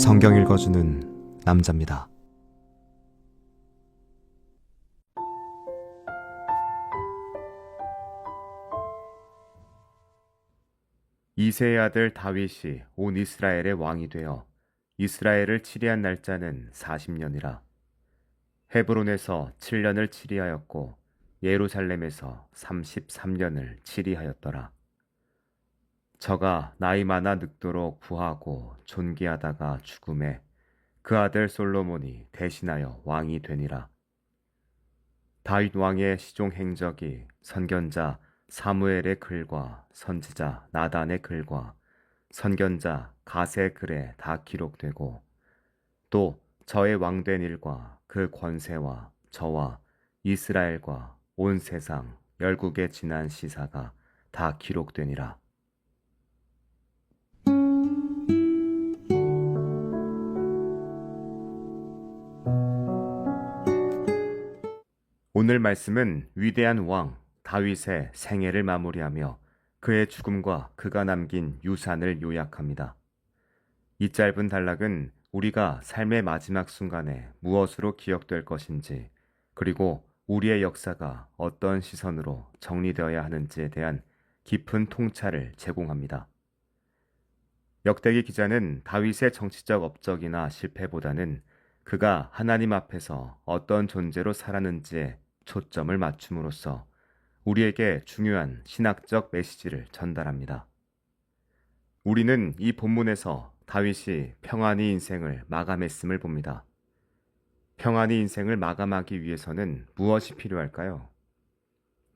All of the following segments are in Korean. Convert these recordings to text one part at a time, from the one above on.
성경 읽어주는 남자입니다. 이새의 아들 다윗이 온 이스라엘의 왕이 되어 이스라엘을 치리한 날짜는 40년이라. 헤브론에서 7년을 치리하였고 예루살렘에서 33년을 치리하였더라. 저가 나이 많아 늙도록 부하고 존귀하다가 죽음에 그 아들 솔로몬이 대신하여 왕이 되니라. 다윗 왕의 시종 행적이 선견자 사무엘의 글과 선지자 나단의 글과 선견자 갓의 글에 다 기록되고, 또 저의 왕된 일과 그 권세와 저와 이스라엘과 온 세상 열국에 지난 시사가 다 기록되니라. 오늘 말씀은 위대한 왕 다윗의 생애를 마무리하며 그의 죽음과 그가 남긴 유산을 요약합니다. 이 짧은 단락은 우리가 삶의 마지막 순간에 무엇으로 기억될 것인지, 그리고 우리의 역사가 어떤 시선으로 정리되어야 하는지에 대한 깊은 통찰을 제공합니다. 역대기 기자는 다윗의 정치적 업적이나 실패보다는 그가 하나님 앞에서 어떤 존재로 살았는지에 초점을 맞춤으로써 우리에게 중요한 신학적 메시지를 전달합니다. 우리는 이 본문에서 다윗이 평안히 인생을 마감했음을 봅니다. 평안히 인생을 마감하기 위해서는 무엇이 필요할까요?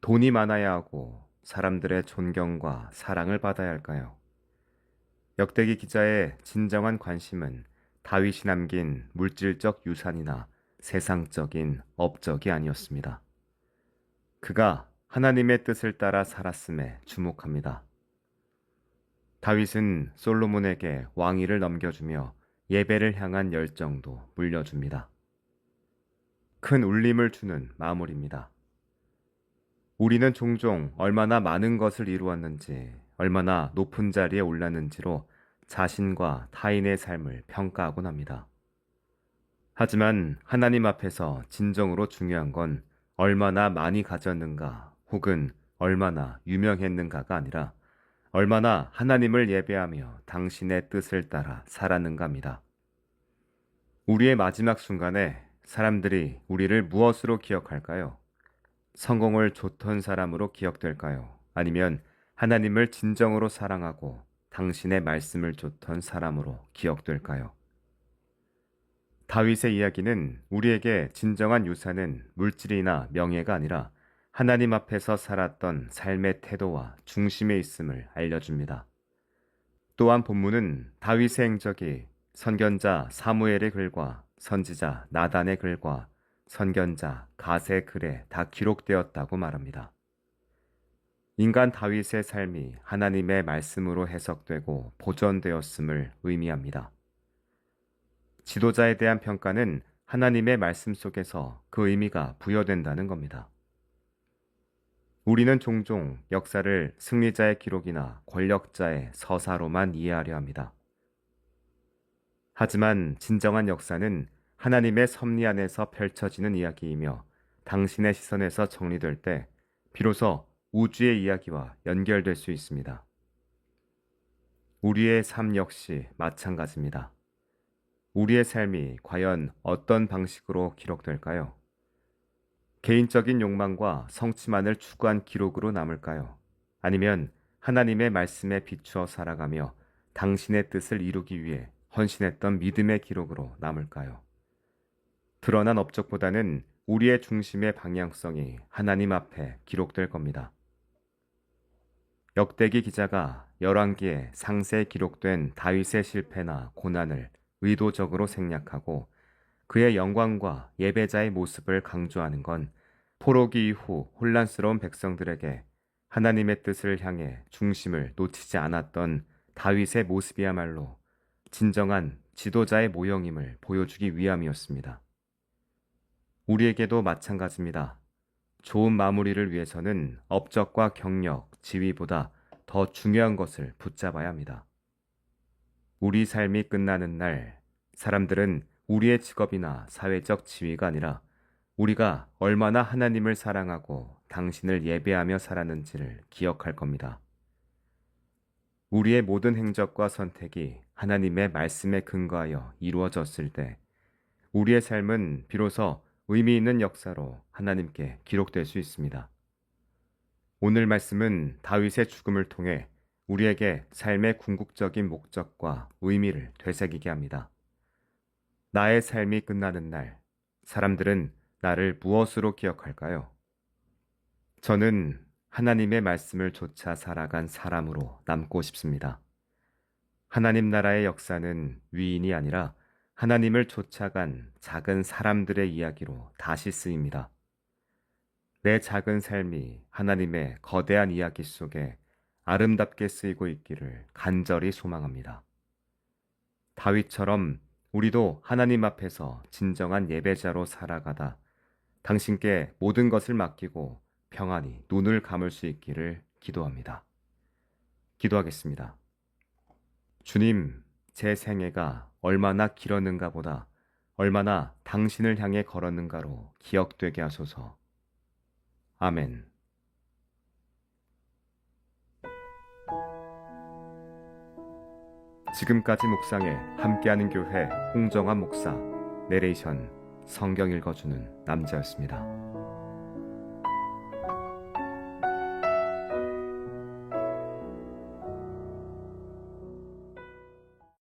돈이 많아야 하고 사람들의 존경과 사랑을 받아야 할까요? 역대기 기자의 진정한 관심은 다윗이 남긴 물질적 유산이나 세상적인 업적이 아니었습니다. 그가 하나님의 뜻을 따라 살았음에 주목합니다. 다윗은 솔로몬에게 왕위를 넘겨주며 예배를 향한 열정도 물려줍니다. 큰 울림을 주는 마무리입니다. 우리는 종종 얼마나 많은 것을 이루었는지, 얼마나 높은 자리에 올랐는지로 자신과 타인의 삶을 평가하곤 합니다. 하지만 하나님 앞에서 진정으로 중요한 건 얼마나 많이 가졌는가, 혹은 얼마나 유명했는가가 아니라 얼마나 하나님을 예배하며 당신의 뜻을 따라 살았는가입니다. 우리의 마지막 순간에 사람들이 우리를 무엇으로 기억할까요? 성공을 좇던 사람으로 기억될까요? 아니면 하나님을 진정으로 사랑하고 당신의 말씀을 좇던 사람으로 기억될까요? 다윗의 이야기는 우리에게 진정한 유산은 물질이나 명예가 아니라 하나님 앞에서 살았던 삶의 태도와 중심에 있음을 알려줍니다. 또한 본문은 다윗의 행적이 선견자 사무엘의 글과 선지자 나단의 글과 선견자 갓의 글에 다 기록되었다고 말합니다. 인간 다윗의 삶이 하나님의 말씀으로 해석되고 보존되었음을 의미합니다. 지도자에 대한 평가는 하나님의 말씀 속에서 그 의미가 부여된다는 겁니다. 우리는 종종 역사를 승리자의 기록이나 권력자의 서사로만 이해하려 합니다. 하지만 진정한 역사는 하나님의 섭리 안에서 펼쳐지는 이야기이며, 당신의 시선에서 정리될 때 비로소 우주의 이야기와 연결될 수 있습니다. 우리의 삶 역시 마찬가지입니다. 우리의 삶이 과연 어떤 방식으로 기록될까요? 개인적인 욕망과 성취만을 추구한 기록으로 남을까요? 아니면 하나님의 말씀에 비추어 살아가며 당신의 뜻을 이루기 위해 헌신했던 믿음의 기록으로 남을까요? 드러난 업적보다는 우리의 중심의 방향성이 하나님 앞에 기록될 겁니다. 역대기 기자가 열왕기에 상세히 기록된 다윗의 실패나 고난을 의도적으로 생략하고 그의 영광과 예배자의 모습을 강조하는 건 포로기 이후 혼란스러운 백성들에게 하나님의 뜻을 향해 중심을 놓치지 않았던 다윗의 모습이야말로 진정한 지도자의 모형임을 보여주기 위함이었습니다. 우리에게도 마찬가지입니다. 좋은 마무리를 위해서는 업적과 경력, 지위보다 더 중요한 것을 붙잡아야 합니다. 우리 삶이 끝나는 날, 사람들은 우리의 직업이나 사회적 지위가 아니라 우리가 얼마나 하나님을 사랑하고 당신을 예배하며 살았는지를 기억할 겁니다. 우리의 모든 행적과 선택이 하나님의 말씀에 근거하여 이루어졌을 때 우리의 삶은 비로소 의미 있는 역사로 하나님께 기록될 수 있습니다. 오늘 말씀은 다윗의 죽음을 통해 우리에게 삶의 궁극적인 목적과 의미를 되새기게 합니다. 나의 삶이 끝나는 날, 사람들은 나를 무엇으로 기억할까요? 저는 하나님의 말씀을 좇아 살아간 사람으로 남고 싶습니다. 하나님 나라의 역사는 위인이 아니라 하나님을 쫓아간 작은 사람들의 이야기로 다시 쓰입니다. 내 작은 삶이 하나님의 거대한 이야기 속에 아름답게 쓰이고 있기를 간절히 소망합니다. 다윗처럼 우리도 하나님 앞에서 진정한 예배자로 살아가다 당신께 모든 것을 맡기고 평안히 눈을 감을 수 있기를 기도합니다. 기도하겠습니다. 주님, 제 생애가 얼마나 길었는가 보다 얼마나 당신을 향해 걸었는가로 기억되게 하소서. 아멘. 지금까지 묵상에 함께하는 교회 홍정환 목사, 내레이션 성경 읽어주는 남자였습니다.